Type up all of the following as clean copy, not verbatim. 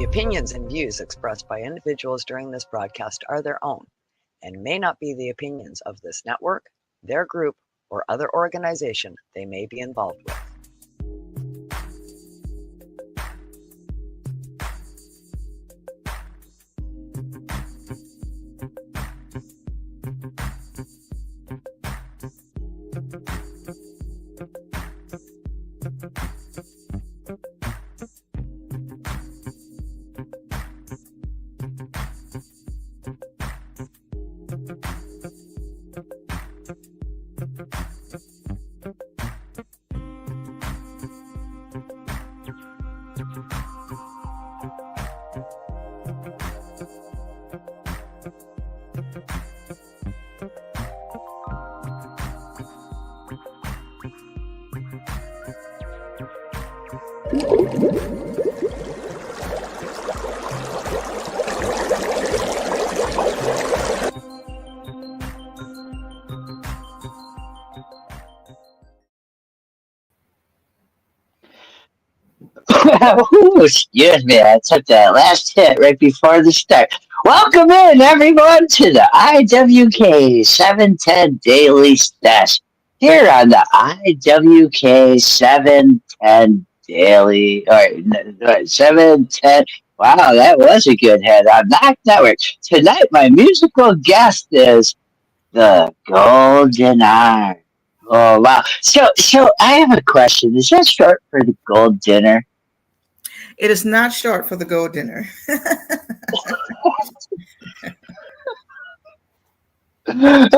opinions and views expressed by individuals during this broadcast are their own and may not be the opinions of this network, their group, or other organization they may be involved with. Ooh, excuse me, I took that last hit right before the start. Welcome in, everyone, to the IWK 710 Daily Sesh here on the IWK 710 Daily, or 710. Wow, that was a good hit on Knock Network. Tonight, my musical guest is the Golden Eye. Oh, wow. So I have a question. Is that short for the Gold Dinner? It is not short for the Gold Dinner. I'm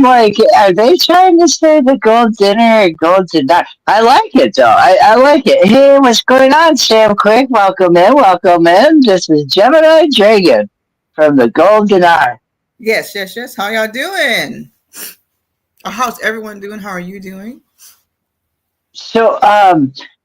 like, are they trying to say the Gold Dinner or Gold Dinner? I like it, though. I like it. Hey, what's going on, Sam Quick? Welcome in. Welcome in. This is Gemini Dragon from the Gold Dinner. Yes. How y'all doing? How's everyone doing? How are you doing? So,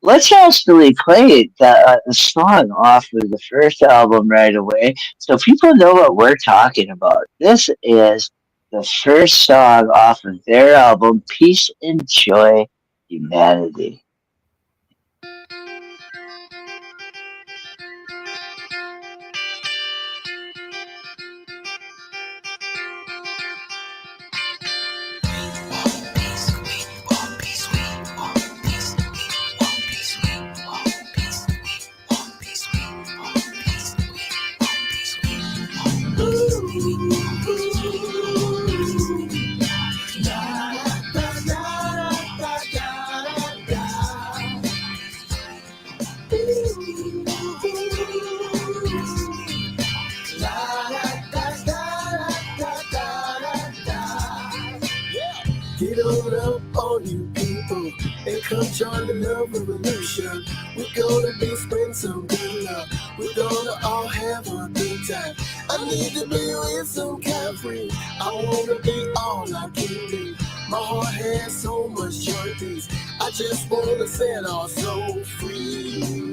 let's actually play the song off of the first album right away so people know what we're talking about. This is the first song off of their album, Peace and Joy, Humanity. Get on up, all you people, and come join the love revolution. We're gonna be spreading some good love. We're gonna all have a good time. I need to be with some kind of friend. I wanna be all I can be. My heart has so much joy, peace. I just wanna set our soul free.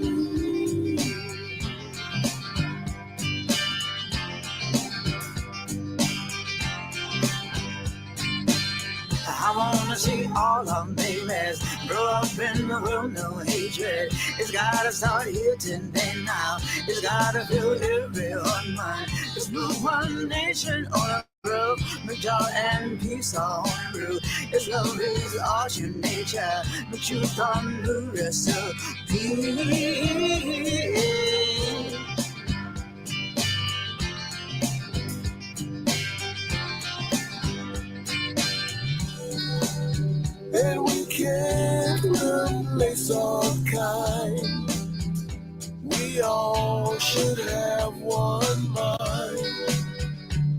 I wanna see all our babies grow up in the world, no hatred. It's gotta start here today now. It's gotta feel everyone mind. Let's move one nation on a road, make joy and peace all through. It's love is all your nature, make you come to recipe. And we can't replace our kind. We all should have one mind.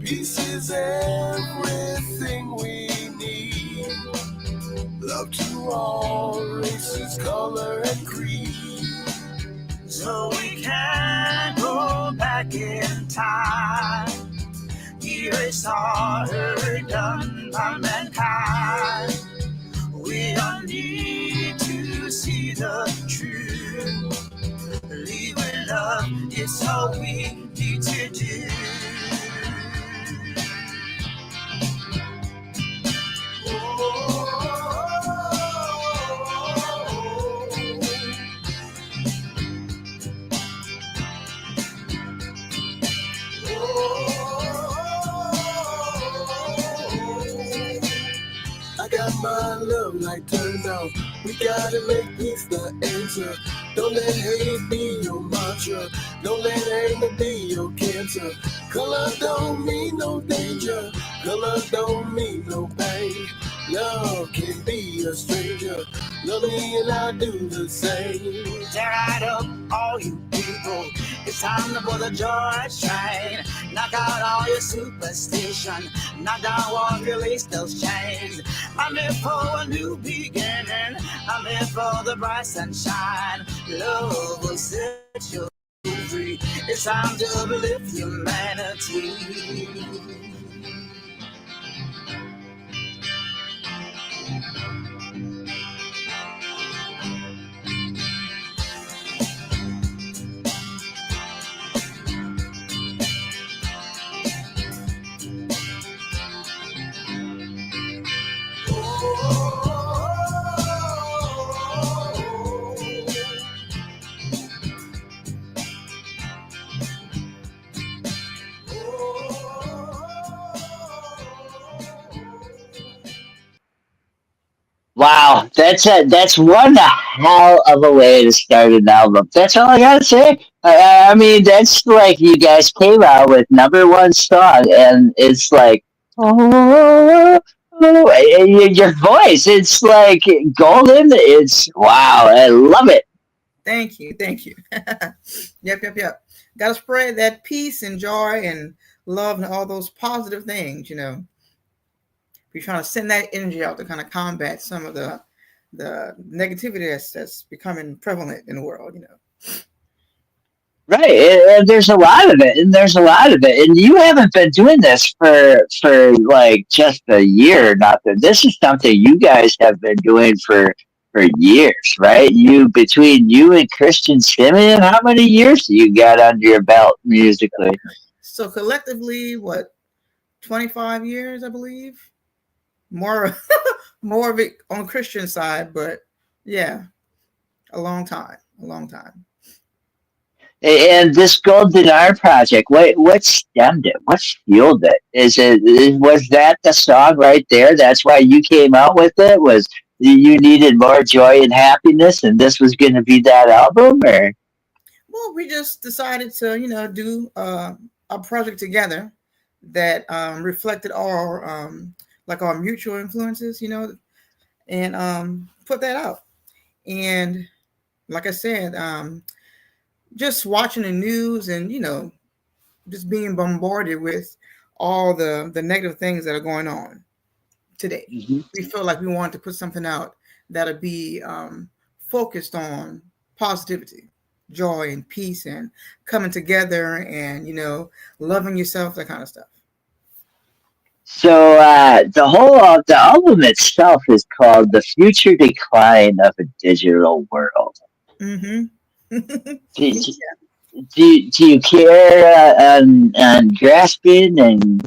Peace is everything we need. Love to all races, color, and creed. So we can't go back in time. Erase all hurt done by mankind. We all need to see the truth. Believe in love, it's all we need to do. light turned off. We gotta make peace the answer. Don't let hate be your mantra. Don't let anger be your cancer. Color don't mean no danger. Color don't mean no pain. Love can be a stranger. Love me and I'll do the same. Tear right up, all you people. It's time to put the joy shine. Knock out all your superstition. Knock down walls, release those chains. I'm here for a new beginning. I'm here for the bright sunshine. Love will set you free. It's time to uplift humanity. Wow, that's one hell of a way to start an album. That's all I gotta say. I mean, that's like you guys came out with number one song, and it's like, oh, your voice, it's like golden. It's wow, I love it. Thank you. Thank you. Yep. Got to spread that peace and joy and love and all those positive things, you know. We're trying to send that energy out to kind of combat some of the negativity that's becoming prevalent in the world, you know. Right, and there's a lot of it, and you haven't been doing this for like just a year or nothing. This is something you guys have been doing for years, right? You between you and Christian Simeon, how many years do you got under your belt musically? So collectively, what, 25 years, I believe. More more of it on Christian side, but yeah, a long time. And this Golden Hour project, what stemmed it? What fueled it? Was that the song right there? That's why you came out with it? Was you needed more joy and happiness, and this was going to be that album, or? Well, we just decided to, you know, do a project together that reflected our like our mutual influences, you know, and put that out. And like I said, just watching the news and, you know, just being bombarded with all the negative things that are going on today. Mm-hmm. We felt like we wanted to put something out that'll be focused on positivity, joy and peace and coming together and, you know, loving yourself, that kind of stuff. So the album itself is called "The Future Decline of a Digital World." Mm-hmm. do, do you care on grasping and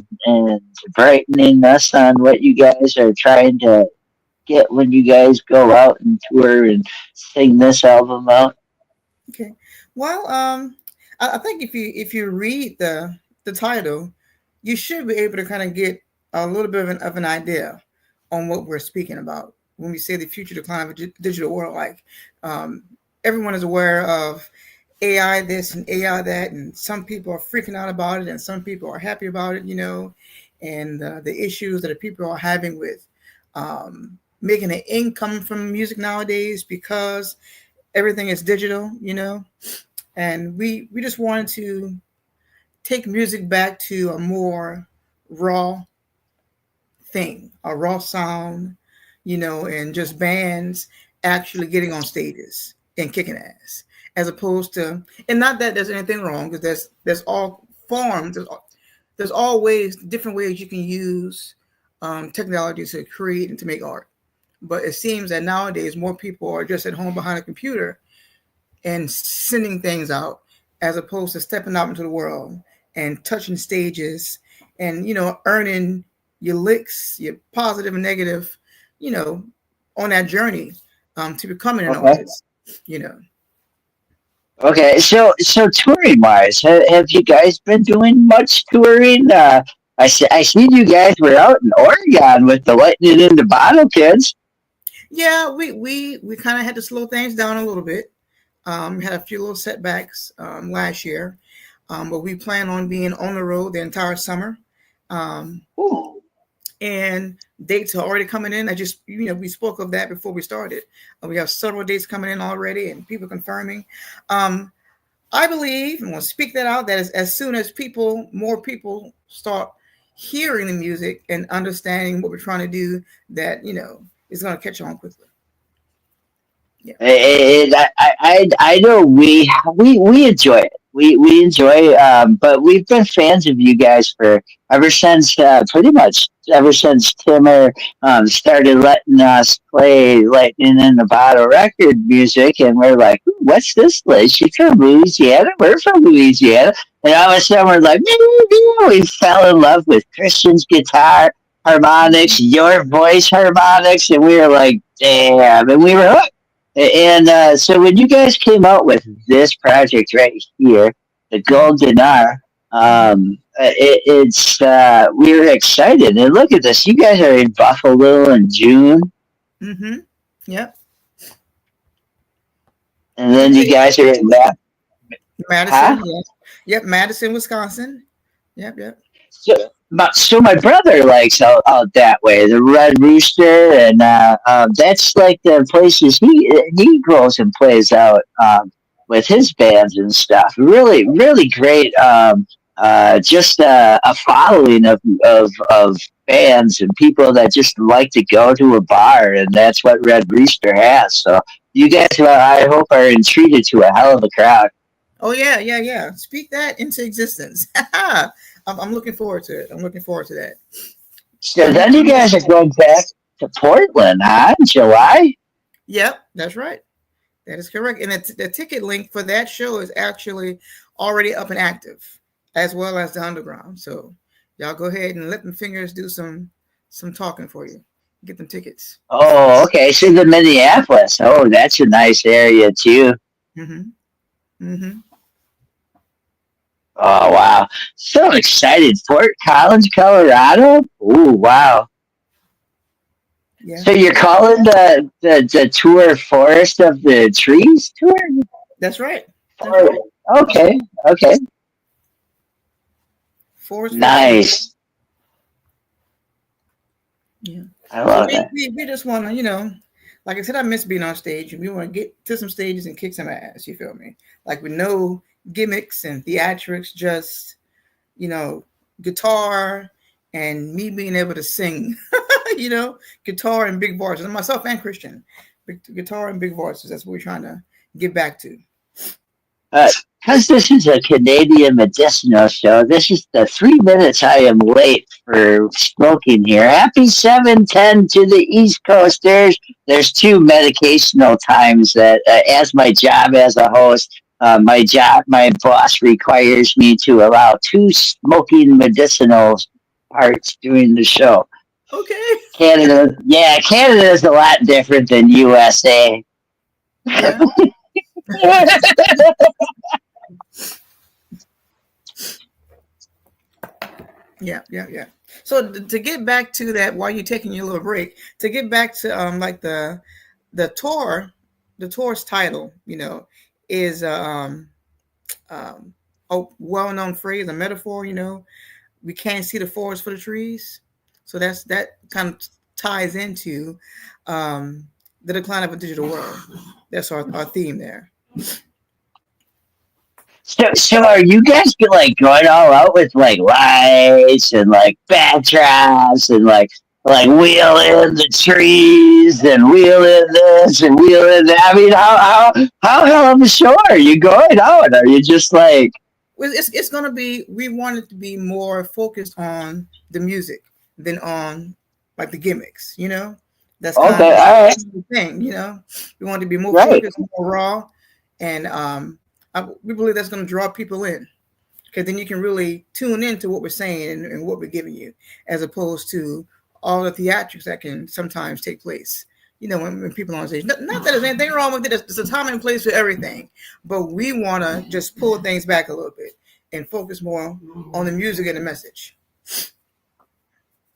brightening us on what you guys are trying to get when you guys go out and tour and sing this album out? Okay. Well, I think if you read the title, you should be able to kind of get a little bit of an idea on what we're speaking about when we say the future decline of a digital world. Like everyone is aware of AI this and AI that, and some people are freaking out about it, and some people are happy about it, you know, and the issues that people are having with making an income from music nowadays because everything is digital, you know. And we just wanted to take music back to a more raw thing, a raw sound, you know, and just bands actually getting on stages and kicking ass, as opposed to, and not that there's anything wrong, because there's all forms, there's always different ways you can use technology to create and to make art. But it seems that nowadays more people are just at home behind a computer and sending things out, as opposed to stepping out into the world and touching stages and, you know, earning your licks, your positive and negative, you know, on that journey to becoming an artist, you know. Okay, so touring wise, have you guys been doing much touring? I seen you guys were out in Oregon with the Lightning in the Bottle Kids. Yeah, we kind of had to slow things down a little bit. We had a few little setbacks last year, but we plan on being on the road the entire summer. Um, Ooh. and dates are already coming in. I just, we spoke of that before we started. We have several dates coming in already, and people confirming. Um, I believe, and we'll speak that out, that as soon as more people start hearing the music and understanding what we're trying to do, that it's going to catch on quickly. Yeah. I know we enjoy it. We enjoy, but we've been fans of you guys for ever since, pretty much ever since Timmer started letting us play Lightning in the Bottle record music, and we're like, "Ooh, what's this place? She's from Louisiana. We're from Louisiana," and all of a sudden we're like, we fell in love with Christian's guitar harmonics, your voice harmonics, and we were like, damn, and we were hooked. And so when you guys came out with this project right here, the Golden Hour, we were excited. And look at this, you guys are in Buffalo in June, Mm-hmm. Yep. and then you guys are in that, Madison. huh? Yeah. Yep. Madison, Wisconsin. Yep. Yep. So my brother likes out that way, the Red Rooster, and that's like the places he goes and plays out with his bands and stuff. Really, really great. Just a following of fans and people that just like to go to a bar, and that's what Red Rooster has. So you guys, I hope, are entreated to a hell of a crowd. Oh yeah, yeah, yeah. Speak that into existence. I'm looking forward to it. I'm looking forward to that. So then you guys are going back to Portland, huh? In July? Yep, that's right. That is correct. And the ticket link for that show is actually already up and active, as well as the underground. So y'all go ahead and let them fingers do some talking for you. Get them tickets. Oh, okay. So the Minneapolis. Oh, that's a nice area too. Mm-hmm. Mm-hmm. Oh, wow. So excited. Fort Collins, Colorado? Oh, wow. Yeah. So you're calling the tour Forest of the Trees tour? That's right. That's Or, right. okay, okay. Forest for the Trees. Nice. Yeah. I So love that. we just want to, like I said, I miss being on stage, and we want to get to some stages and kick some ass. You feel me? Like with no gimmicks and theatrics, just guitar and me being able to sing. Guitar and big voices. And myself and Christian, guitar and big voices. That's what we're trying to get back to. Because this is a Canadian medicinal show, this is the 3 minutes I am late for smoking here. Happy 7:10 to the East Coast. There's two medicational times that, as my job as a host, my boss requires me to allow two smoking medicinal parts during the show. Okay. Canada is a lot different than USA. Yeah. Yeah. So to get back to that, while you're taking your little break, to get back to like the tour, the tour's title, is a well-known phrase, a metaphor. We can't see the forest for the trees, so that kind of ties into the decline of a digital world. That's our theme there. So are you guys like going all out with like lights and like backdrops and like wheel in the trees and wheel in this and wheel in that? I mean, how hell of a show are you going out? Are you just like, Well, it's gonna be. We want it to be more focused on the music than on like the gimmicks. That's kind okay, of all right, the thing. We want it to be more right? focused, more raw, and we believe that's gonna draw people in, because then you can really tune into what we're saying and what we're giving you, as opposed to all the theatrics that can sometimes take place. When people on stage. Not that there's anything wrong with it. There's a time and place for everything, but we want to just pull things back a little bit and focus more on the music and the message.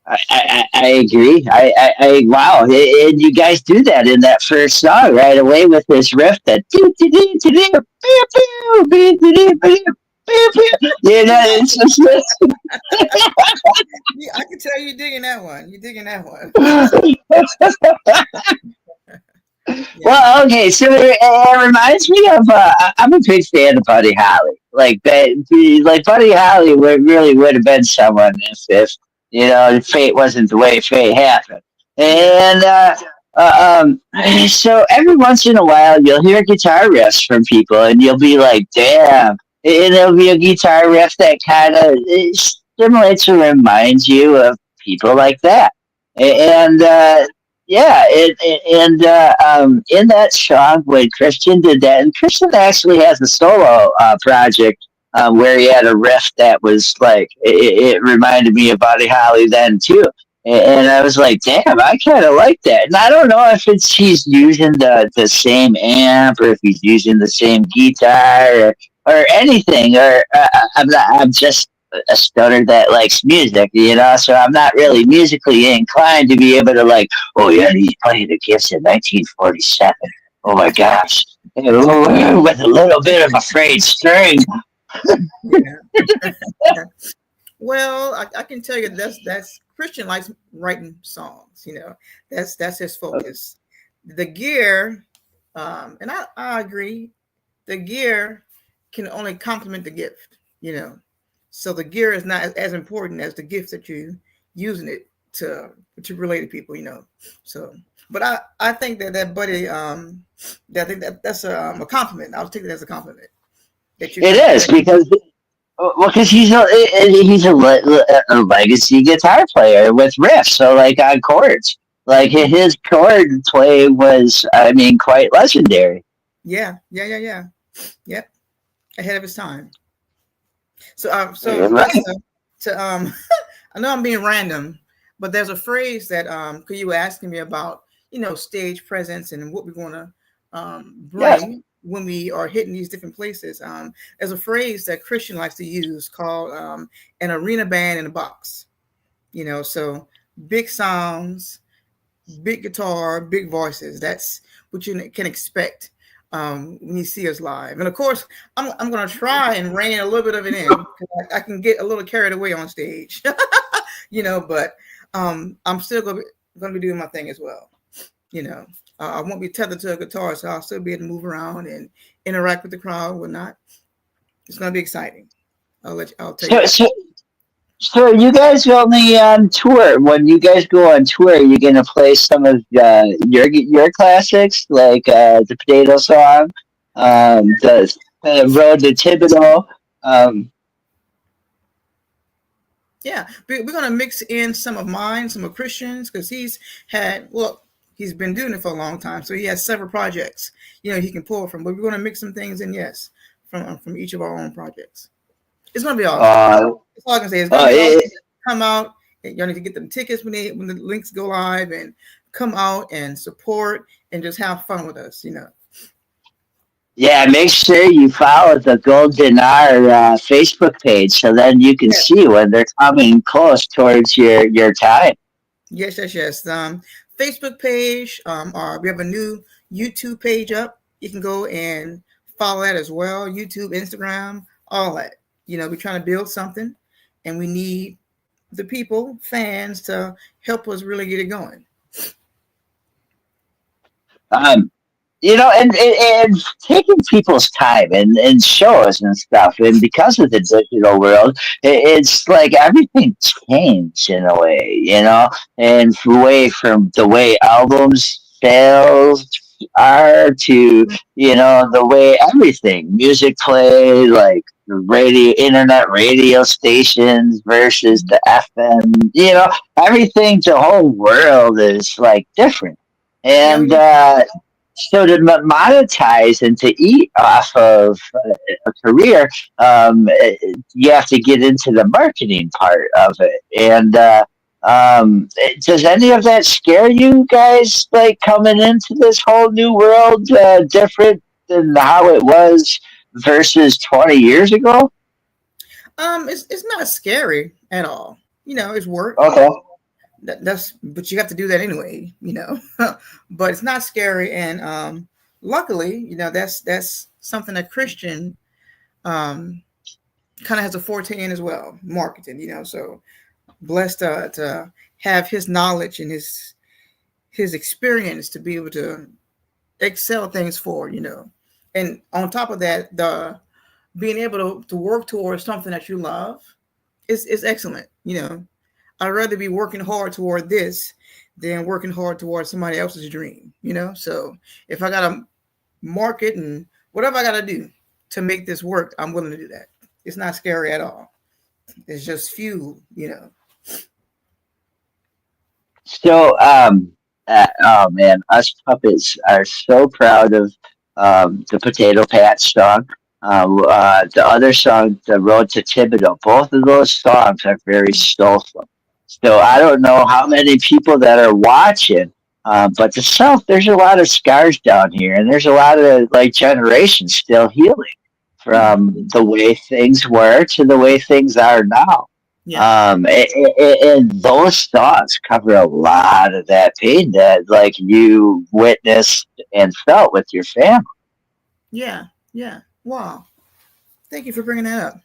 I agree. Wow. And you guys do that in that first song right away with this riff that you know, it's just Yeah, I can tell you digging that one. You digging that one. Yeah. well, okay, so it reminds me of I'm a big fan of Buddy Holly. Like Buddy Holly would have been someone if you know fate wasn't the way fate happened. Yeah. And so every once in a while you'll hear guitar riffs from people, and you'll be like, "Damn!" And it'll be a guitar riff that kind of stimulates or reminds you of people like that. And yeah, in that song when Christian did that, and Christian actually has a solo project where he had a riff that was like it reminded me of Buddy Holly then too, and I was like, damn, I kind of like that. And I don't know if it's he's using the same amp or if he's using the same guitar or anything, or I'm just a stoner that likes music, you know, so I'm not really musically inclined to be able to like, oh yeah, he's playing the Gibson 1947. Oh my gosh. With a little bit of a frayed string. Yeah. Well, I can tell you that's Christian likes writing songs. You know, that's his focus. The gear, and I agree. The gear can only complement the gift. You know, so the gear is not as important as the gift that you using it to relate to people. You know, so but I think that buddy that I think that's a compliment. I'll take it as a compliment that you It kind of is because well, because a legacy guitar player with riffs, so like on chords, like his chord play was, I mean, quite legendary. yeah. Yep, ahead of his time. So Right. just to I know I'm being random, but there's a phrase that cause you were asking me about, you know, stage presence and what we're going to Yes. bring when we are hitting these different places. There's a phrase that Christian likes to use called an arena band in a box. You know, so big sounds, big guitar, big voices. That's what you can expect when you see us live. And of course, I'm going to try and rein a little bit of it in because I can get a little carried away on stage, you know. But I'm still going to be doing my thing as well. You know, I won't be tethered to a guitar, so I'll still be able to move around and interact with the crowd, and whatnot. It's going to be exciting. I'll tell you So, that. so, so are you guys only on tour? When you guys go on tour, are you gonna play some of your classics like the Potato Song, the Road to Thibodeau? Um, Yeah, we're going to mix in some of mine, some of Christian's, because he's been doing it for a long time, so he has several projects, you know, he can pull from. But we're going to mix some things in, yes, from each of our own projects. It's going to be awesome. uh, That's all I can say. It's going to be awesome. it, Come out, and y'all need to get them tickets when the links go live, and come out and support and just have fun with us. You know. yeah, make sure you follow the Golden Hour Facebook page so then you can Yeah. see when they're coming close towards your time. Yes. Facebook page. We have a new YouTube page up. You can go and follow that as well. YouTube, Instagram, all that. You know, we're trying to build something, and we need the people, fans, to help us really get it going. Um, you know, and taking people's time and shows and stuff, and because of the digital world, it's like everything changed in a way, you know, and away from the way albums sales are to you know the way everything music play like the radio internet radio stations versus the FM, you know, everything, the whole world is like different. Yeah, And so to monetize and to eat off of a career, you have to get into the marketing part of it. And does any of that scare you guys, like coming into this whole new world, different than how it was versus 20 years ago? it's not scary at all. You know, it's work. Okay. but you have to do that anyway, but it's not scary. And luckily, that's something that Christian kind of has a forte in as well, marketing, so blessed to have his knowledge and his experience to be able to excel things forward, and on top of that, the being able to work towards something that you love is excellent. I'd rather be working hard toward this than working hard towards somebody else's dream, so if I got to market and whatever I got to do to make this work, I'm willing to do that. It's not scary at all. It's just fuel. So, oh man, us puppets are so proud of the Potato Patch song. The other song, The Road to Thibodeau, both of those songs are very soulful. So I don't know how many people that are watching, but the South, there's a lot of scars down here, and there's a lot of like generations still healing from the way things were to the way things are now. Yeah. And those thoughts cover a lot of that pain that like you witnessed and felt with your family. Yeah. Wow. Thank you for bringing that up.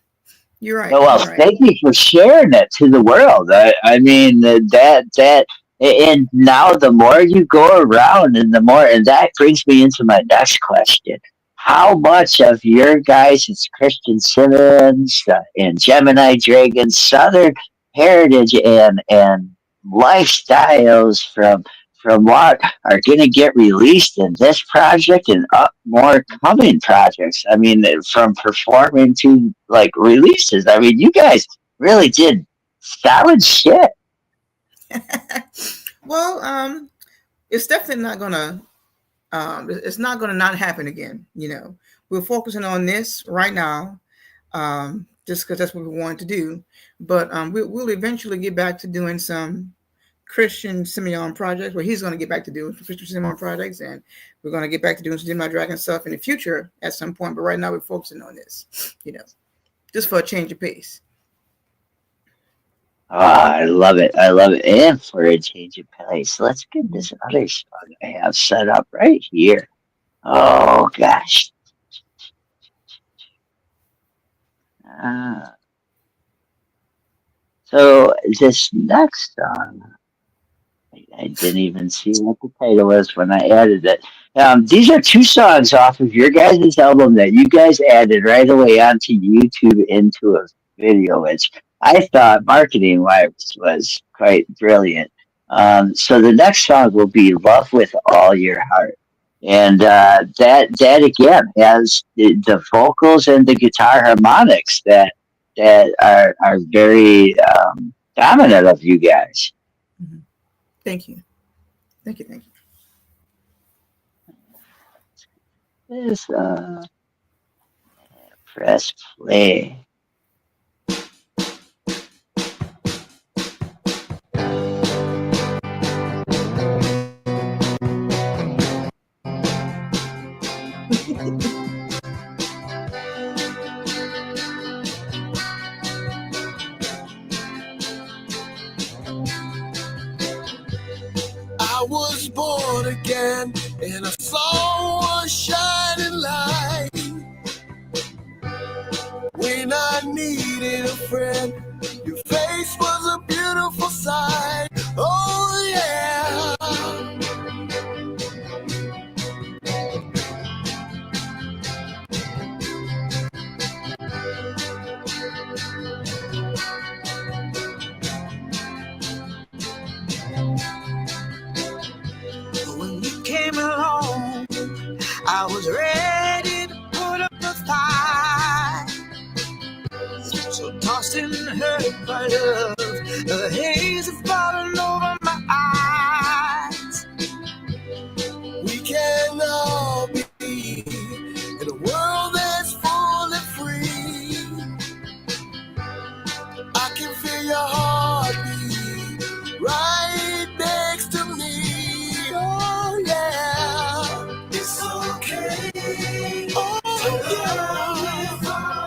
You're right. Oh, well, You're right. thank you for sharing it to the world. I mean and now the more you go around and the more, and that brings me into my next question. How much of your guys' Christian Simmons and Gemini Dragon Southern heritage and lifestyles from what are going to get released in this project and up more coming projects? I mean, from performing to like releases. I mean, you guys really did solid shit. Well, it's definitely not gonna. It's not gonna not happen again. We're focusing on this right now, just because that's what we wanted to do. But we'll eventually get back to doing some Christian Simeon projects, where he's going to get back to doing Christian Simeon projects, and we're going to get back to doing some Gemini Dragon stuff in the future at some point. But right now, we're focusing on this, just for a change of pace. Oh, I love it. I love it. And for a change of pace, let's get this other song I have set up right here. Oh, gosh. So this next song, I didn't even see what the title was when I added it. These are two songs off of your guys' album that you guys added right away onto YouTube into a video, which I thought marketing wise was quite brilliant. So the next song will be "Love with All Your Heart," and that again has the vocals and the guitar harmonics that are very dominant of you guys. Mm-hmm. Thank you. This press play. I was born again and I saw a shining light. When I needed a friend, your face was a beautiful sight. Oh yeah. When you came along, I was ready to put up a fight. So tossed and hurt by love, the haze is falling over my eyes. We can all be in a world that's full and free. I can feel your heartbeat right next to me. Oh yeah, it's okay. Oh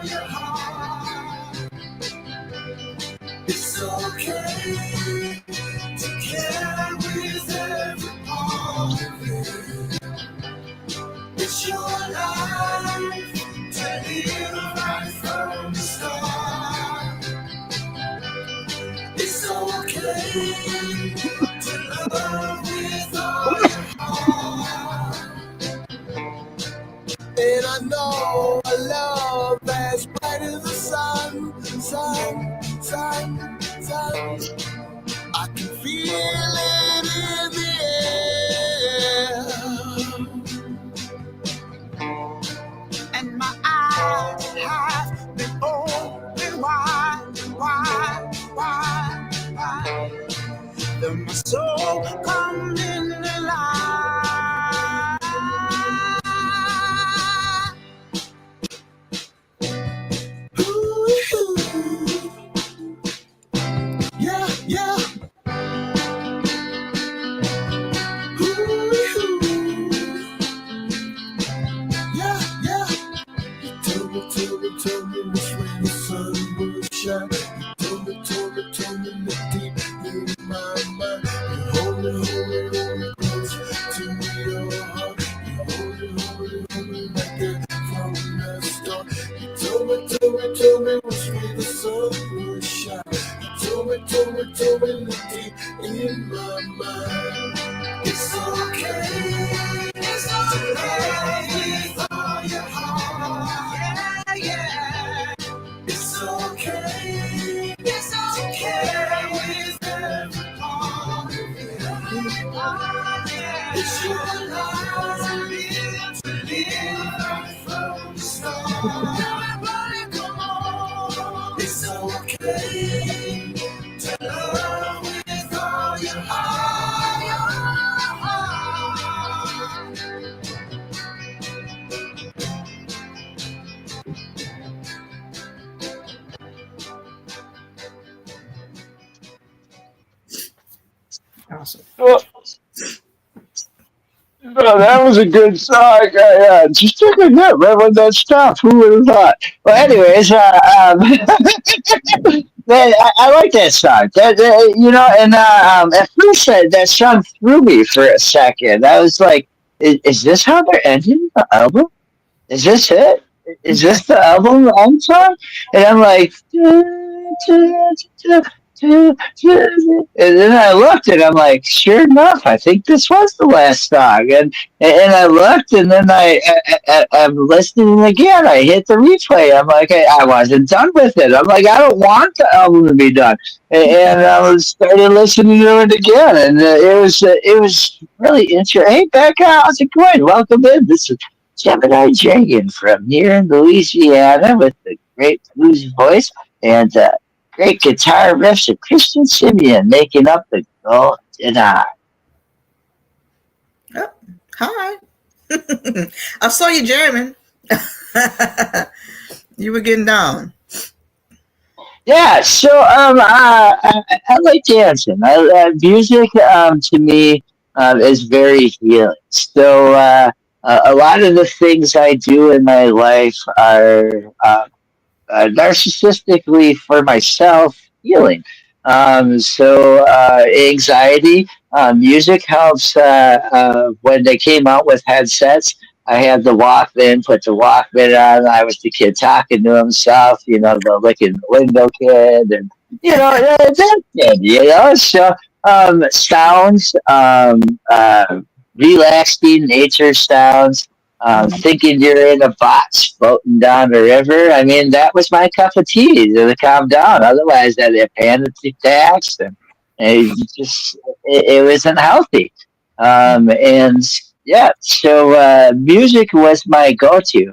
yeah, it's okay to live right from the start. It's okay to love with all your heart. And I know a love as bright as the sun. I can feel it in the air. And my eyes have been open wide. Then my soul coming alive. Ooh, yeah. Ooh, yeah. You told me which way the sun would shine. You told me look deep in my mind. You hold me close to your heart. You hold me like that from the start. You told me which way the sun would shine. You told me look deep in my mind. It's okay to love with all your heart. Yeah. It's okay to care with every part of you. It's your life to live right from the start. Come on. It's okay to love with all your heart. Awesome. Well, that was a good song. Just took a nip right when that stopped. Who would have thought? Well, anyways, I like that song. And at first that song threw me for a second. I was like, is this how they're ending the album? Is this it? Is this the album I'm song? And I'm like, and then I looked and I'm like, sure enough, I think this was the last song. And I looked and then I'm listening again. I hit the replay. I'm like, I wasn't done with it. I'm like, I don't want the album to be done. And I started listening to it again, and it was really interesting. Hey, Becca, how's it going? Welcome in. This is Gemini Jagan from here in Louisiana with the great blues voice and great guitar riffs of Christian Simeon making up the golden eye. Oh, hi. I saw you jamming. You were getting down. Yeah, so I like dancing. Music to me is very healing. So a lot of the things I do in my life are narcissistically for myself healing. So anxiety, music helps. When they came out with headsets, I had the Walkman, put the Walkman on. I was the kid talking to himself, the licking the window kid, and that kid, So sounds, relaxing nature sounds. Thinking you're in a box floating down the river. I mean, that was my cup of tea to calm down. Otherwise, I'd have panic attacks, and it wasn't healthy. And yeah, so music was my go-to.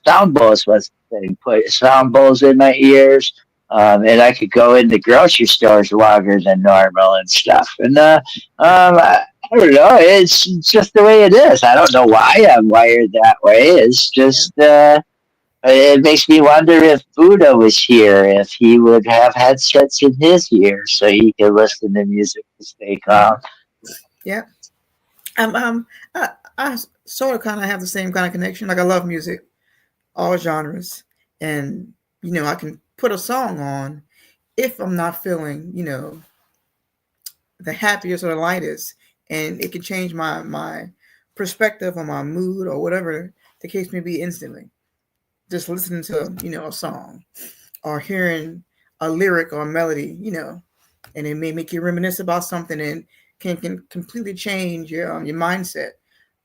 Sound bowls was the thing. Put sound bowls in my ears, and I could go into grocery stores longer than normal and stuff. And I don't know. It's just the way it is. I don't know why I'm wired that way. It's just it makes me wonder if Buddha was here, if he would have headsets in his ears so he could listen to music to stay calm. Yeah. I sort of kind of have the same kind of connection. Like I love music, all genres, and I can put a song on if I'm not feeling the happiest or the lightest, and it can change my perspective or my mood or whatever the case may be instantly. just listening to, a song or hearing a lyric or a melody, and it may make you reminisce about something and can completely change your mindset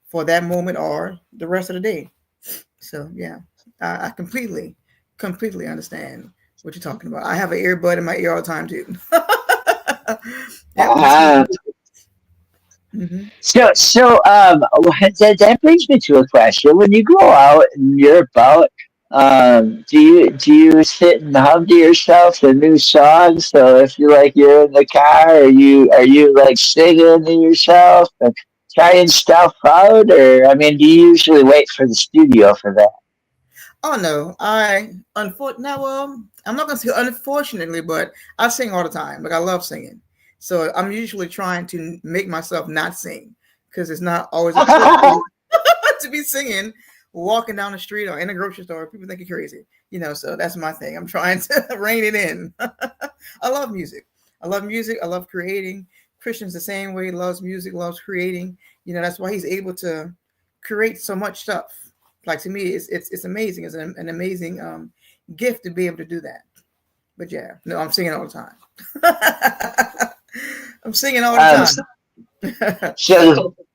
for that moment or the rest of the day. So yeah, I completely understand what you're talking about. I have an earbud in my ear all the time too. Yep, just Uh, hmm that brings me to a question. When you go out and you're about, do you sit and hum to yourself the new songs? So if you're in the car, are you like singing to yourself and trying stuff out, or I mean, do you usually wait for the studio for that? Oh no, now, well, I'm not gonna say unfortunately, but I sing all the time. Like I love singing, so I'm usually trying to make myself not sing because it's not always appropriate to be singing walking down the street or in a grocery store. People think you're crazy, So that's my thing. I'm trying to rein it in. I love music. I love music. I love creating. Christian's the same way. Loves music. Loves creating. That's why he's able to create so much stuff. Like to me, it's amazing. It's an amazing gift to be able to do that. But yeah, no, I'm singing all the time. I'm singing all Um, the time.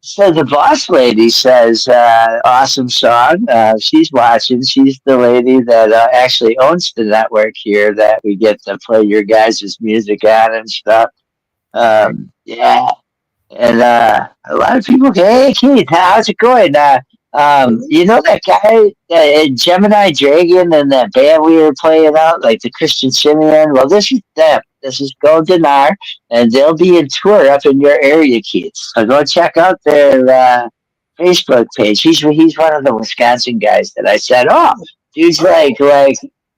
so the boss lady says, awesome song. She's watching. She's the lady that actually owns the network here that we get to play your guys' music on and stuff. Yeah, and a lot of people go, "Hey Keith, how's it going? You know that guy, Gemini Dragon, and that band we were playing out, like the Christian Simeon? Well, this is them. This is Golden R, and they'll be in tour up in your area, Keith. So go check out their Facebook page. He's one of the Wisconsin guys that I said, oh, dude's like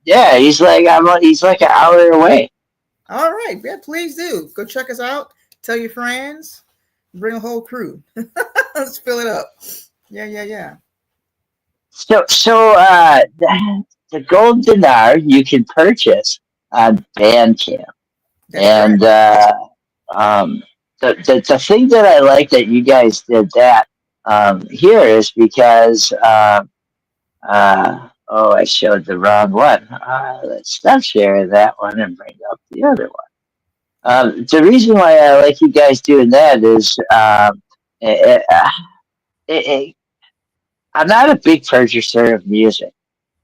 yeah, he's like an hour away. All right, yeah, please do go check us out. Tell your friends. Bring a whole crew. Let's fill it up. Yeah, yeah, yeah. The gold dinar you can purchase on Bandcamp, That's and correct. the thing that I like that you guys did that here is because oh, I showed the wrong one. Let's stop sharing that one and bring up the other one. The reason why I like you guys doing that is it, it, I'm not a big purchaser of music.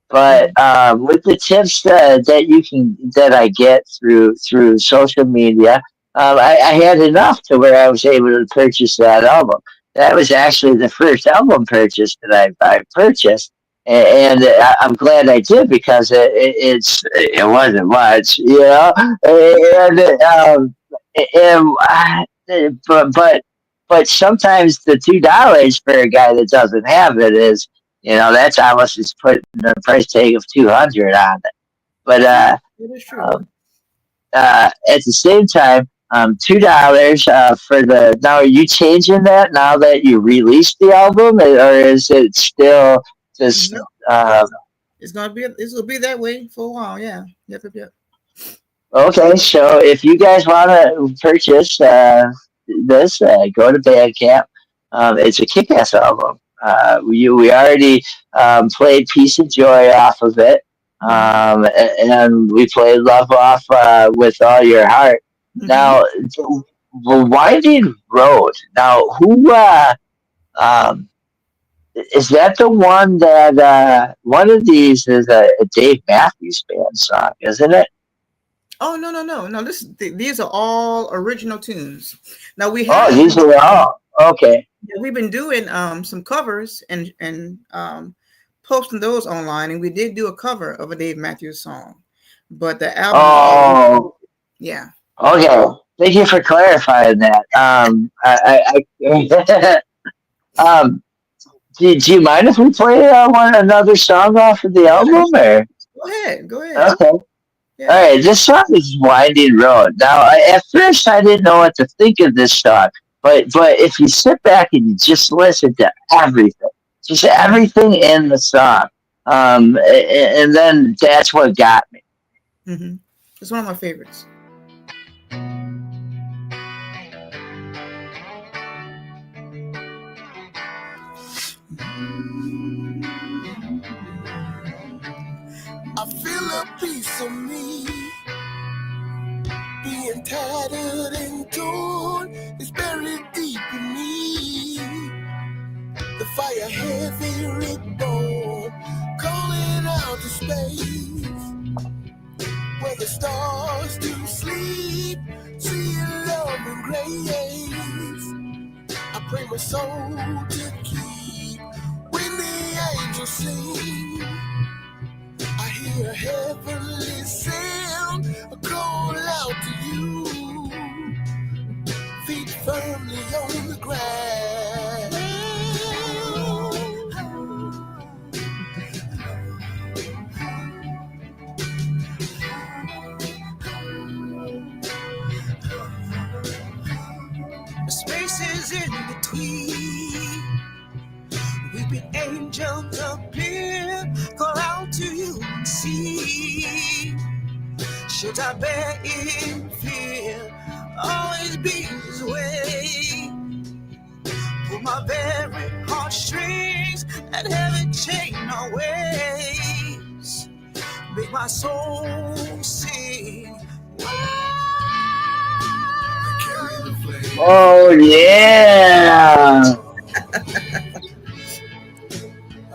But Mhm. with the tips that I get through social media, I had enough to where I was able to purchase that album. That was actually the first album purchase that I purchased, and I'm glad I did because it wasn't much, but sometimes the $2 for a guy that doesn't have it is, that's almost just putting the price tag of 200 on it. But True. It is true. um, at the same time, $2 for the. Now, are you changing that now that you released the album, or is it still just? No, Uh, it's gonna be that way for a while. Yeah. Yep. Yep. Yep. okay, so if you guys want to purchase this, go to Bandcamp. It's a kick-ass album. We already played "Peace and Joy" off of it, Mm-hmm. and we played "Love" off with all your heart. Mm-hmm. Now, the Winding Road. Now, who um, is that? The one that one of these is a Dave Matthews Band song, isn't it? Oh no, no, no, no! These are all original tunes. Now we Oh, have these been are all okay. we've been doing some covers and posting those online, and we did do a cover of a Dave Matthews song, but the album is all Oh, yeah. okay. Thank you for clarifying that. Um, do you mind if we play another song off of the Yeah, album? Or go ahead, go ahead. okay, all Yeah. right. This song is "Winding Road." Now, at first, I didn't know what to think of this song, but if you sit back and you just listen to everything, just everything in the song, and then that's what got me. Mm-hmm. It's one of my favorites. I feel a piece of me being tattered and torn. It's buried deep in me. The fire heavy reborn, calling out to space, where the stars do sleep, seeing love and grace. I pray my soul to keep when the angels sing. I hear a heavenly sound, a call out to you. Feet firmly on the ground. The spaces in between, weeping angels appear, call out to you and see. Should I bear in fear, always be His way. Pull my very heartstrings and heaven chain our ways. Make my soul sing. Oh yeah.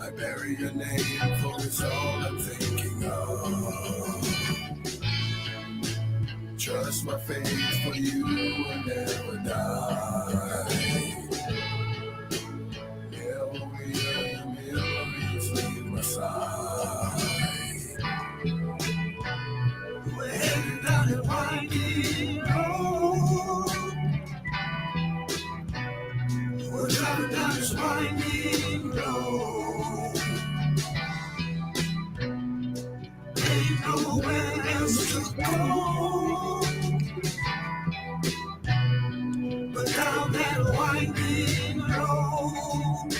I bury your name, for it's all I'm thinking of. Trust my faith, for you will never die. Memories leave my side. We're headed down a winding road. We're driving down this winding road. Ain't nowhere else to go but down that winding road.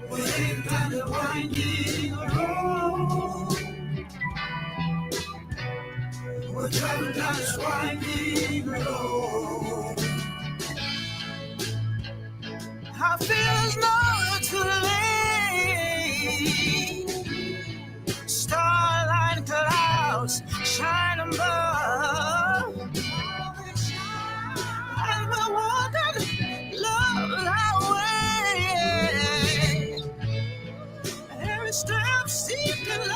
We're heading down the winding road. We're driving down this winding road. I feel there's nowhere to lay. Starlight clouds shine above, and the water love our way. Every step seeking love.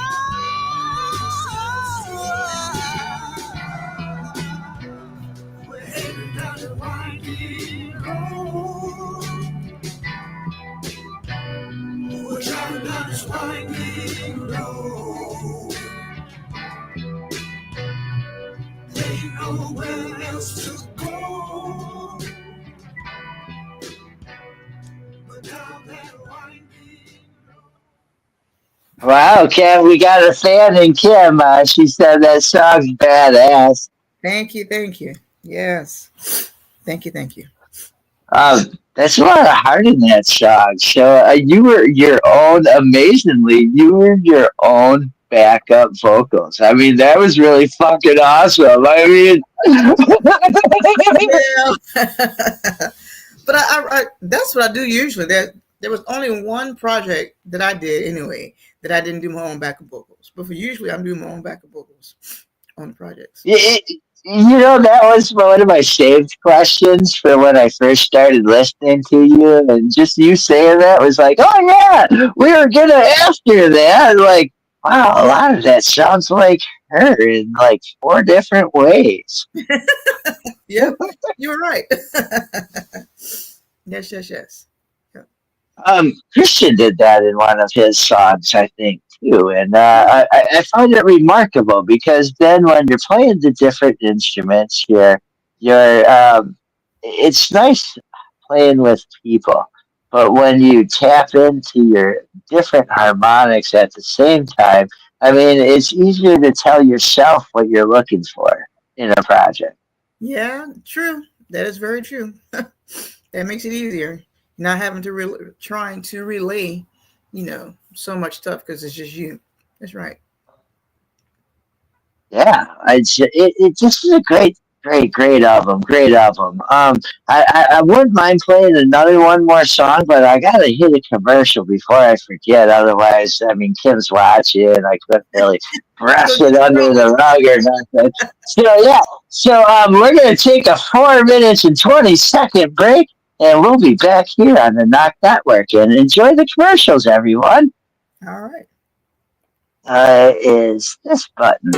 We're headed down the winding road. We're driving down this winding road. Ain't nowhere else to go but down that winding road. Wow, Kim, we got a fan in Kim. She said that song's badass. Thank you. Yes. Thank you. That's a lot of heart in that song. So you were your own, amazingly, you were your own backup vocals. I mean, that was really fucking awesome. I mean, Yeah. But I that's what I do usually. There was only one project that I did anyway that I didn't do my own backup vocals. But for usually I'm doing my own backup vocals on the projects. you know, that was one of my saved questions for when I first started listening to you. And just you saying that was like, oh, yeah, we were going to ask you that. Like, wow, a lot of that sounds like her in like 4 different ways. Yeah, you were right. Yes. Yeah. Christian did that in one of his songs, I think, too, and I find it remarkable because then when you're playing the different instruments, it's nice playing with people, but when you tap into your different harmonics at the same time, I mean, it's easier to tell yourself what you're looking for in a project. Yeah, true. That is very true. That makes it easier. Not having to trying to relay, so much stuff because it's just you. That's right. Yeah, it just is a great Great album, great album. I wouldn't mind playing another one more song, but I gotta hit a commercial before I forget. Otherwise, I mean, Kim's watching. I couldn't really brush it under the rug or nothing. So yeah, we're gonna take a 4 minutes and 20-second break, and we'll be back here on the Knock Network. And enjoy the commercials, everyone. All right. Is this button?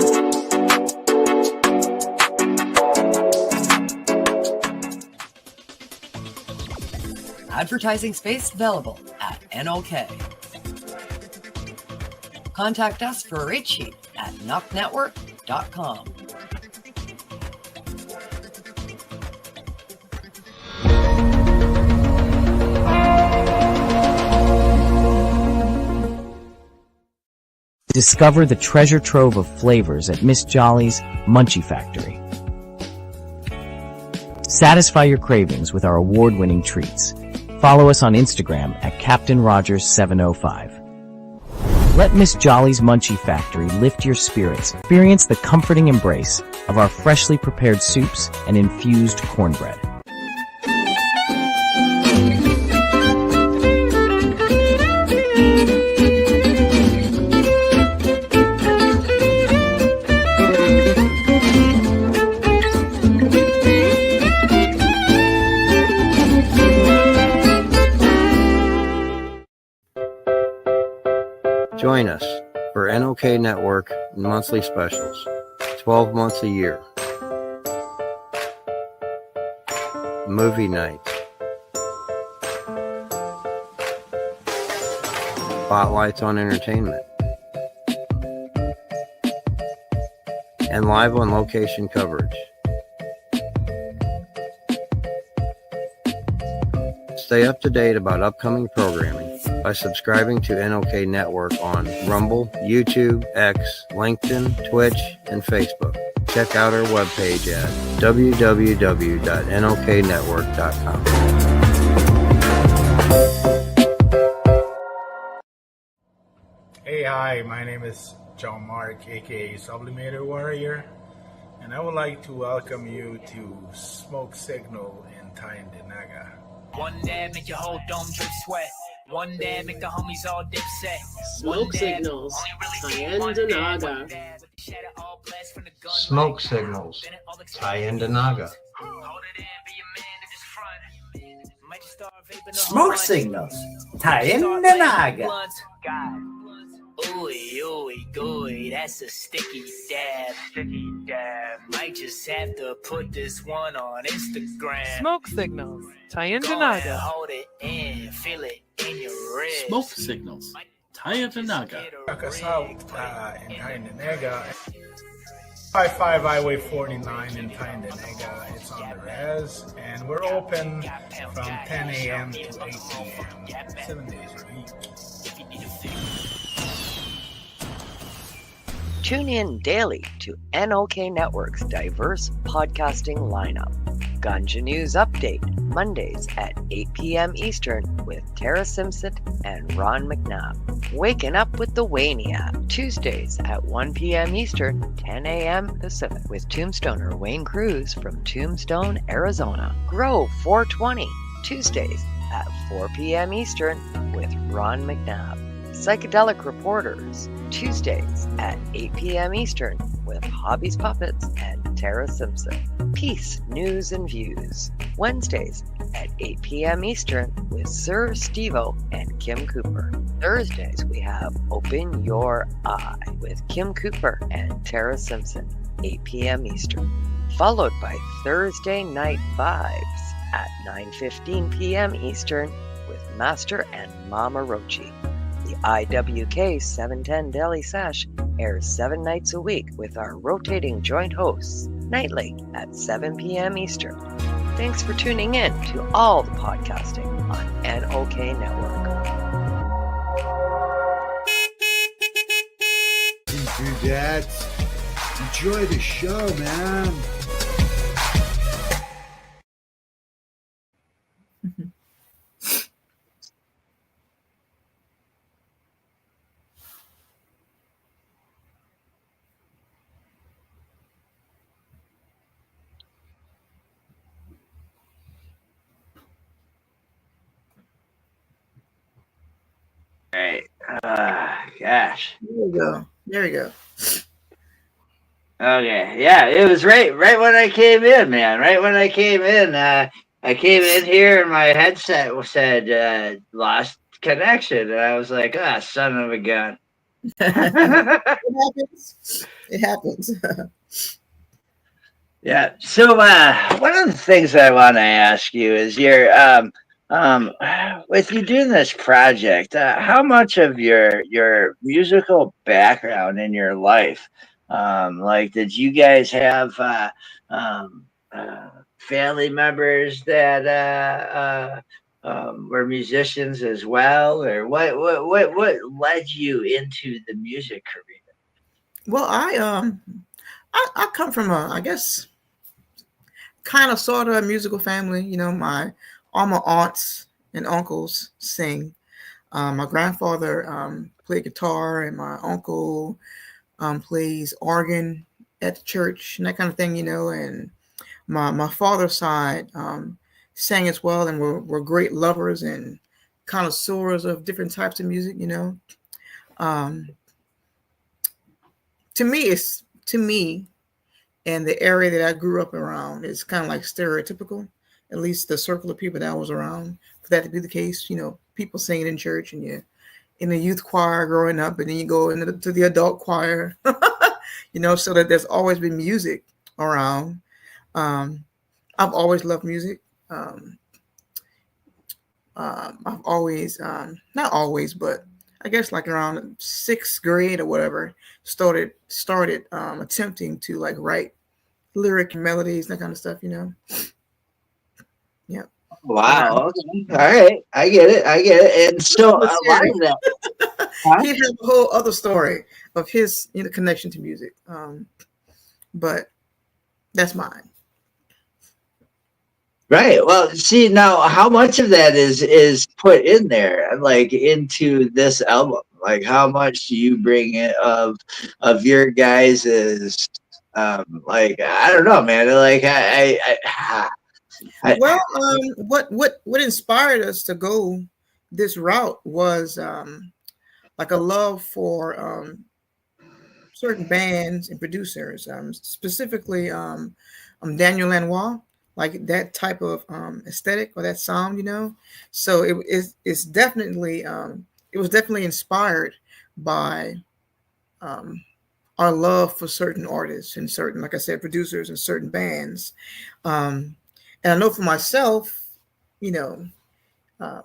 Advertising space available at NOK. Contact us for a rate sheet at knocknetwork.com. Discover the treasure trove of flavors at Miss Jolly's Munchie Factory. Satisfy your cravings with our award-winning treats. Follow us on Instagram at Captain Rogers 705. Let Miss Jolly's Munchie Factory lift your spirits. Experience the comforting embrace of our freshly prepared soups and infused cornbread. Join us for NOK Network monthly specials, 12 months a year. Movie nights, spotlights on entertainment, and live on location coverage. Stay up to date about upcoming programming by subscribing to NOK Network on Rumble, YouTube, X, LinkedIn, Twitch, and Facebook. Check out our webpage at www.noknetwork.com. Hey, hi, my name is John Mark, aka Sublimator Warrior, and I would like to welcome you to Smoke Signal in Tyndinaga. One dab make your whole dome drip sweat. One dab make the homies all dip set. Smoke Signals, Tyndinaga. Smoke Signals, Tyndinaga. Smoke Signals, Tyndinaga. Ooey, ooey, gooey, that's a sticky dab. Might just have to put this one on Instagram. Smoke Signals, Tyndinaga. Hold it in, feel it in your wrist. Smoke Signals, Tyndinaga. Check us out in Tyndinaga. 55 Highway 49 in Tyndinaga. It's on the res, and we're open from 10 a.m. to 8 p.m. 7 days a week. Tune in daily to NOK Network's diverse podcasting lineup. Ganja News Update, Mondays at 8 p.m. Eastern with Tara Simpson and Ron McNabb. Waking Up with the Waniac, Tuesdays at 1 p.m. Eastern, 10 a.m. Pacific with Tombstoner Wayne Cruz from Tombstone, Arizona. Grow 420, Tuesdays at 4 p.m. Eastern with Ron McNabb. Psychedelic Reporters, Tuesdays at 8 p.m. Eastern with Hobbies Puppets and Tara Simpson. Peace, News and Views, Wednesdays at 8 p.m. Eastern with Sir Stevo and Kim Cooper. Thursdays we have Open Your Eye with Kim Cooper and Tara Simpson, 8 p.m. Eastern. Followed by Thursday Night Vibes at 9:15 p.m. Eastern with Master and Mama Rochi. The IWK 710 Daily Sesh airs 7 nights a week with our rotating joint hosts, nightly at 7 p.m. Eastern. Thanks for tuning in to all the podcasting on NOK Network. Dudettes, enjoy the show, man. Gosh. There we go. There we go. Okay, yeah, it was right when I came in, man. Right when I came in, I came in here and my headset said lost connection, and I was like, ah, son of a gun. It happens. It happens. Yeah. So one of the things I want to ask you is um with you doing this project, how much of your musical background in your life, like did you guys have um, family members that were musicians as well, or what led you into the music career? Well, I come from a, I guess, kind of sort of a musical family. You know, all my aunts and uncles sing. My grandfather played guitar, and my uncle plays organ at the church and that kind of thing. You know, and my father's side sang as well, and were great lovers and connoisseurs of different types of music. You know, um, to me, and the area that I grew up around is kind of like stereotypical. At least the circle of people that I was around, for that to be the case. You know, people singing in church, and you in the youth choir growing up, and then you go into to the adult choir. You know, so that there's always been music around. Um, I've always loved music. I've always, not always, but I guess like around sixth grade or whatever, started attempting to like write lyric and melodies, that kind of stuff. You know, yeah. Wow. Okay. All right. I get it. I get it. And so a lot of that. Huh? He has a whole other story of his connection to music, but that's mine. Right. Well, see now, how much of that is put in there, like into this album? Like, how much do you bring it of your guys's, like I don't know, man. Like Well, what inspired us to go this route was like a love for certain bands and producers, specifically Daniel Lanois, like that type of aesthetic or that sound, you know. So it's definitely it was definitely inspired by our love for certain artists and certain, like I said, producers and certain bands. And I know for myself, you know, uh,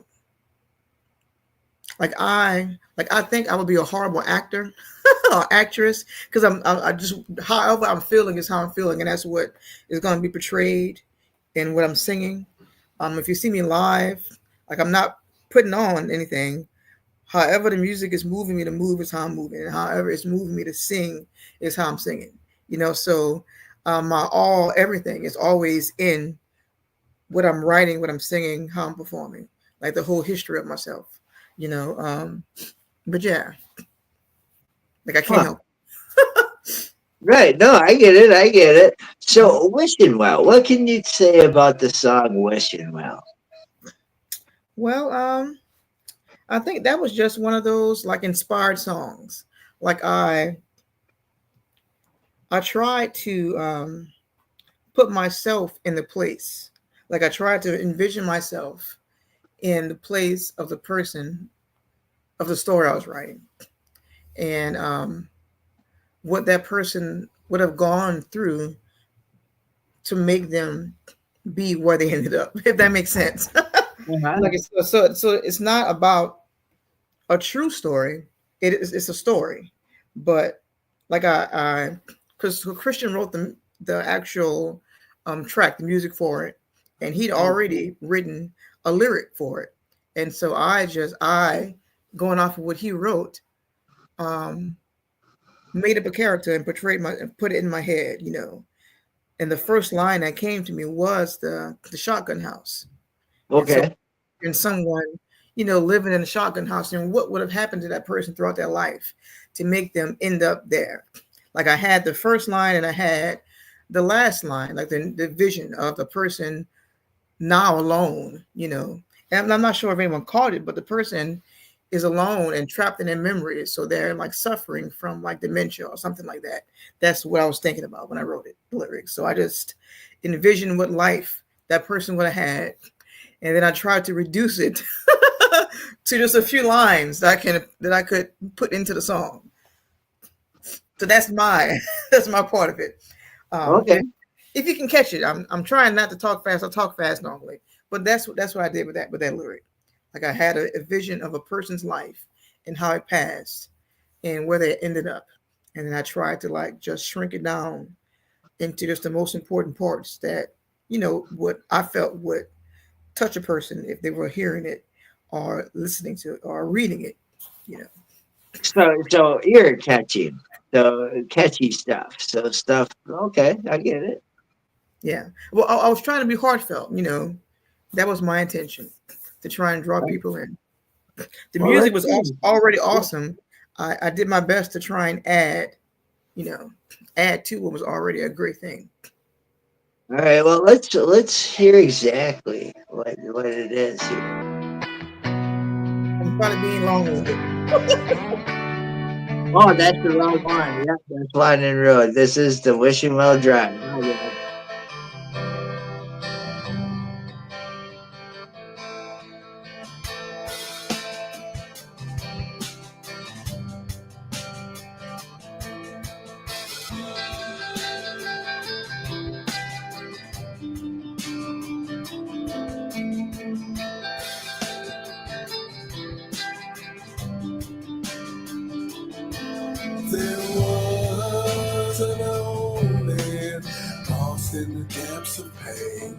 I think I would be a horrible actor or actress because I just however I'm feeling is how I'm feeling, and that's what is going to be portrayed in what I'm singing. If you see me live, like I'm not putting on anything. However, the music is moving me to move is how I'm moving, and however it's moving me to sing is how I'm singing. You know, so my all everything is always in what I'm writing, what I'm singing, how I'm performing, like the whole history of myself. You know, but yeah, like I can't help. right. No, I get it. I get it. So, wishing well. What can you say about the song "Wishing Well"? Well, I think that was just one of those like inspired songs. Like I tried to put myself in the place. Like I tried to envision myself in the place of the person of the story I was writing, and what that person would have gone through to make them be where they ended up. If that makes sense. Like so it's not about a true story. It's a story, but like because Christian wrote the actual track, the music for it, and he'd already written a lyric for it, and so I going off of what he wrote, made up a character and put it in my head, you know. And the first line that came to me was the shotgun house. And so, Okay. and someone, you know, living in a shotgun house, and what would have happened to that person throughout their life to make them end up there? Like I had the first line and I had the last line, like the vision of the person now alone, you know. And I'm not sure if anyone caught it, but the person is alone and trapped in their memories, so they're like suffering from like dementia or something like that. That's what I was thinking about when I wrote it, the lyrics. So I just envisioned what life that person would have had, and then I tried to reduce it to just a few lines that I could put into the song. So that's my that's my part of it. Okay. If you can catch it, I'm trying not to talk fast. I talk fast normally, but that's what I did with that lyric. Like I had a vision of a person's life and how it passed and where they ended up, and then I tried to like just shrink it down into just the most important parts that what I felt would touch a person if they were hearing it or listening to it or reading it. You know. So ear catching, so catchy stuff. So stuff. Okay, I get it. Yeah. Well, I was trying to be heartfelt. That was my intention, to try and draw people in. The Well, music let's was see. already awesome. I did my best to try and add to what was already a great thing. All right. Well, let's hear exactly what it is here. I'm probably being long-winded. Oh, that's the wrong one. Yep, that's London Road. This is the Wishing Well Drive. Oh, yeah. There was an old man lost in the depths of pain.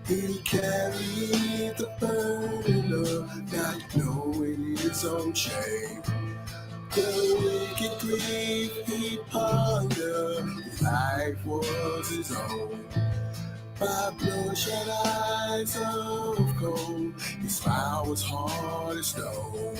He carried the burden of not knowing his own shame. The wicked grief he pondered, his life was his own. By bloodshot eyes of gold, his smile was hard as stone.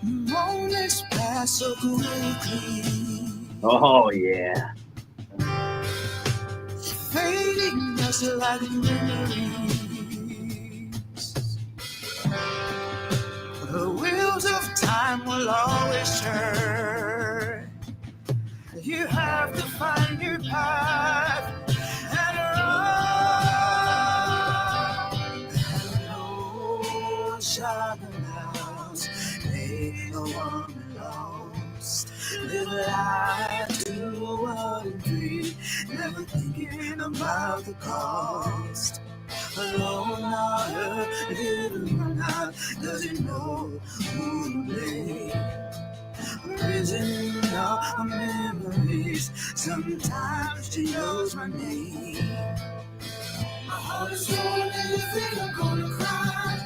Moments pass so quickly, Oh yeah. fading just like memories. The wheels of time will always turn. You have to find your path and run. And no shadow house, may no one be lost. Live life to one dream, never thinking about the cost. Alone on earth, living run out, doesn't know who to blame. Prison of memories, sometimes she knows my name. My heart is torn and you think I'm gonna cry.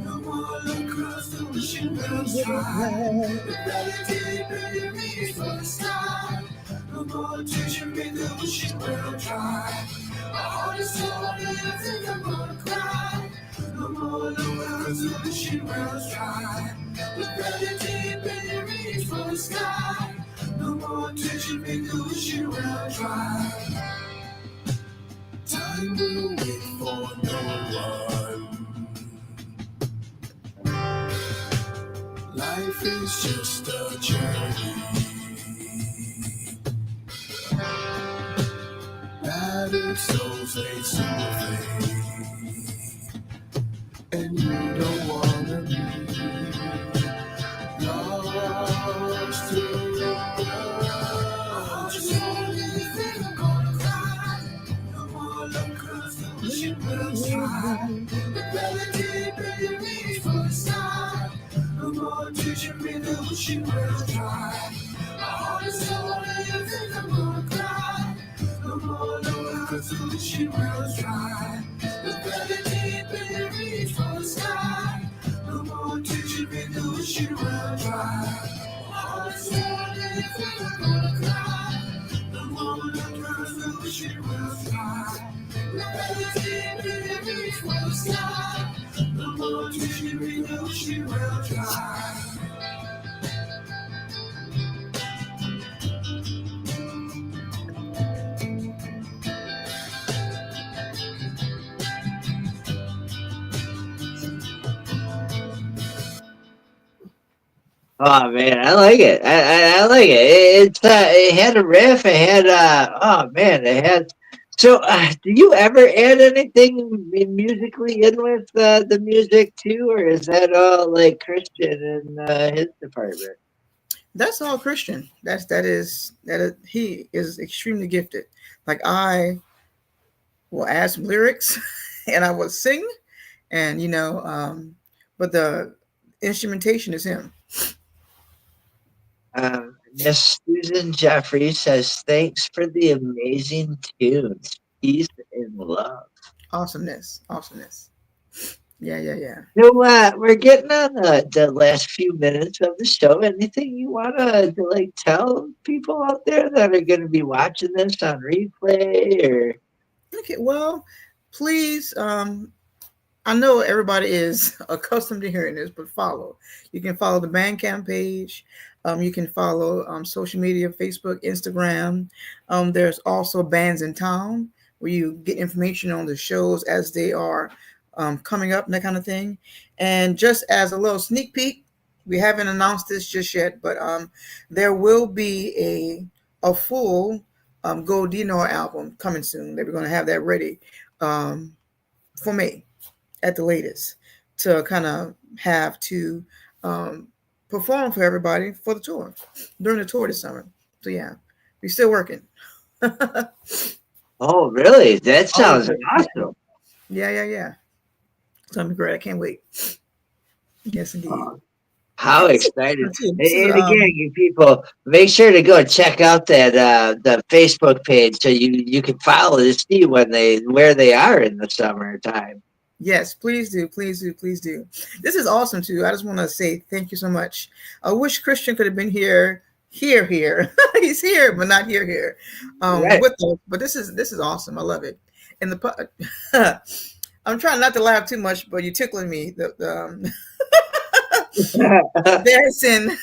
No more look across the wishing wells dry. The belly deep and you reach for the sky. No more teaching me the wishing well dry. My heart is torn and you think I'm gonna cry. No more look across the wishing wells dry. The belly deep and you reach for the sky. No more teaching me the wishing well dry. Time will wait for no one. Life is just a journey. Battered souls they soon fade, and you don't wanna be lost to the world. Just only think I'm gonna cry. No more love, 'cause the wishing wells dry. The belly deep and you reach for the sky. No more teaching me the wishing wells dry. My heart is torn and you think I'm gonna cry. No more love, 'cause the wishing wells dry. The belly deep and you reach for the sky. No more teaching me the wishing wells dry. will try. Oh man, I like it. I like it. It had a riff. It had oh man, it had. So, do you ever add anything musically in with the music too, or is that all like Christian in his department? That's all Christian. That is he is extremely gifted. Like I will add some lyrics and I will sing and but the instrumentation is him. Miss Susan Jeffrey says, "Thanks for the amazing tunes, peace and love." Awesomeness. Awesomeness. Yeah, yeah, yeah. So we're getting on the last few minutes of the show. Anything you want to like tell people out there that are going to be watching this on replay or? Okay, well, please, I know everybody is accustomed to hearing this, but follow. You can follow the Bandcamp page. You can follow social media, Facebook, Instagram. There's also Bands in Town where you get information on the shows as they are coming up and that kind of thing. And just as a little sneak peek, we haven't announced this just yet, but there will be a full Gold Dinor album coming soon. They're going to have that ready for me at the latest to kind of have to perform for everybody for the tour during the tour this summer. So yeah, we're still working. Oh, really? That Oh, sounds awesome. yeah, yeah, yeah. It's gonna be great. I can't wait. Yes, indeed. How This is, excited! this is And again, you people, make sure to go check out that the Facebook page so you can follow to see where they are in the summertime. yes, please do, please do, please do. This is awesome too. I just want to say thank you so much. I wish Christian could have been here. He's here, but not here. Right. With us. But this is awesome. I love it. And I'm trying not to laugh too much, but you're tickling me. Dancing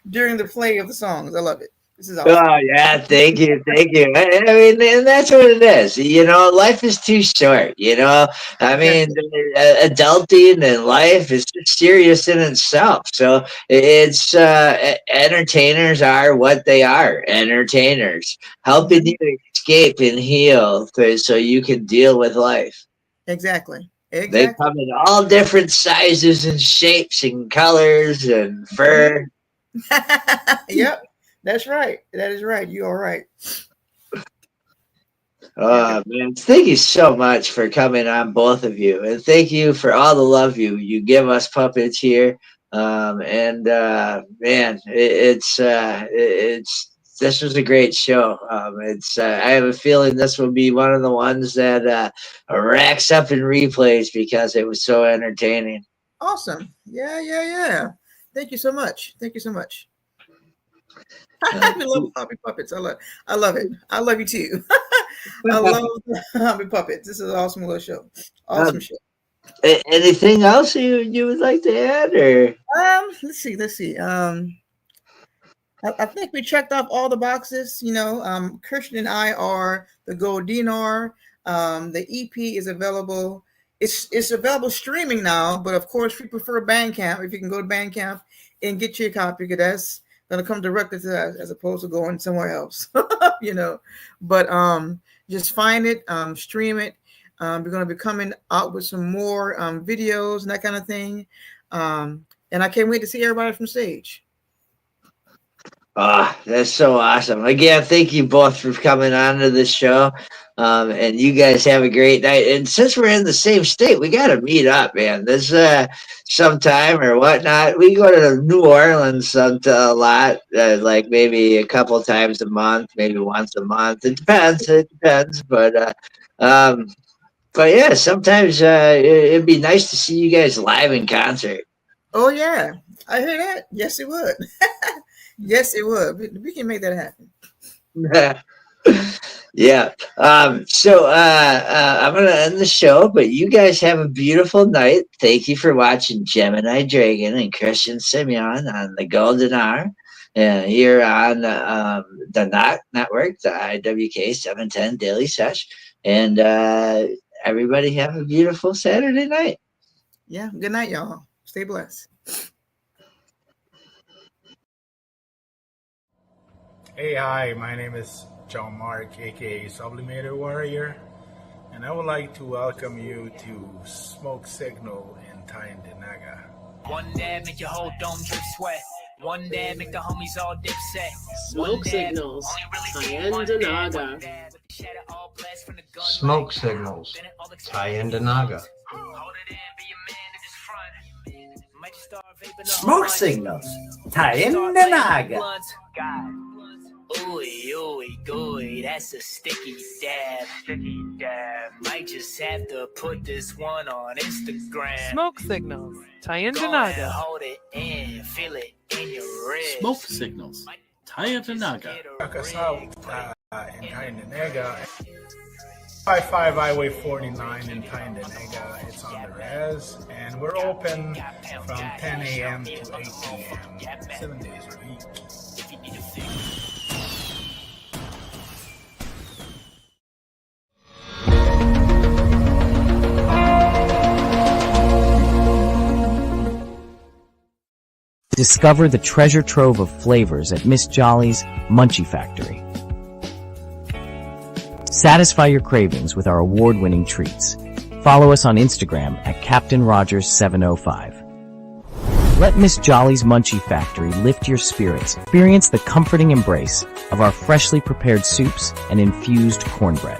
during the play of the songs. I love it. This is awesome. Oh yeah, thank you. I mean, and that's what it is. You know, life is too short. You know, I mean, adulting and life is just serious in itself. So it's entertainers are what they are. Entertainers helping you escape and heal, so you can deal with life. Exactly. They come in all different sizes and shapes and colors and fur. Yep, that's right. That is right. You are right. Man, thank you so much for coming on, both of you, and thank you for all the love you give us puppets here. Man, it's this was a great show. I have a feeling this will be one of the ones that racks up in replays because it was so entertaining. Awesome. Yeah, yeah, yeah. Thank you so much. Thank you so much. I love Hobby Puppets. I love it. I love you too. I love Hobby Puppets. This is an awesome little show. Awesome show. Anything else you would like to add, or? Let's see. I think we checked off all the boxes. You know, Christian and I are the Gold Dinar. The EP is available. It's available streaming now, but of course, we prefer Bandcamp. If you can go to Bandcamp and get your copy, because that's gonna come directly to us as opposed to going somewhere else. You know, but just find it, stream it. We're gonna be coming out with some more videos and that kind of thing. And I can't wait to see everybody from stage. That's so awesome. Again, thank you both for coming on to the show. And you guys have a great night. And since we're in the same state, we got to meet up, man. This sometime or whatnot. We go to New Orleans a lot, like maybe a couple times a month, maybe once a month. It depends. But yeah, sometimes it'd be nice to see you guys live in concert. Oh yeah, I hear that. Yes, it would. Yes, it would. We can make that happen. Yeah. I'm gonna end the show, but you guys have a beautiful night. Thank you for watching Gemini Dragon and Christian Simeon on the Golden Hour. Here on the Knock Network, the IWK 710 Daily Sesh. And everybody have a beautiful Saturday night. Yeah. Good night, y'all. Stay blessed. Hey, hi, my name is John Mark, aka Sublimator Warrior, and I would like to welcome you to Smoke Signal in Tyndanaga. One dab make your whole dome drip sweat. One dab make the homies all dip set. Smoke signals. Tyndanaga. Smoke signals. Tyndanaga. Smoke signals. Tyndanaga. Ooey, ooey, gooey, that's a sticky dab. Sticky dab. Might just have to put this one on Instagram. Smoke signals. Go ahead, Tyndanaga. hold it in, feel it in your wrist. Smoke signals. Tyndanaga. Check us out in Tyndanaga. 55 Highway 49 in Tyndanaga. It's on the res, and we're open from 10 a.m. to 8 p.m. 7 days a week. Discover the treasure trove of flavors at Miss Jolly's Munchie Factory. Satisfy your cravings with our award-winning treats. Follow us on Instagram at Captain Rogers 705. Let Miss Jolly's Munchie Factory lift your spirits. Experience the comforting embrace of our freshly prepared soups and infused cornbread.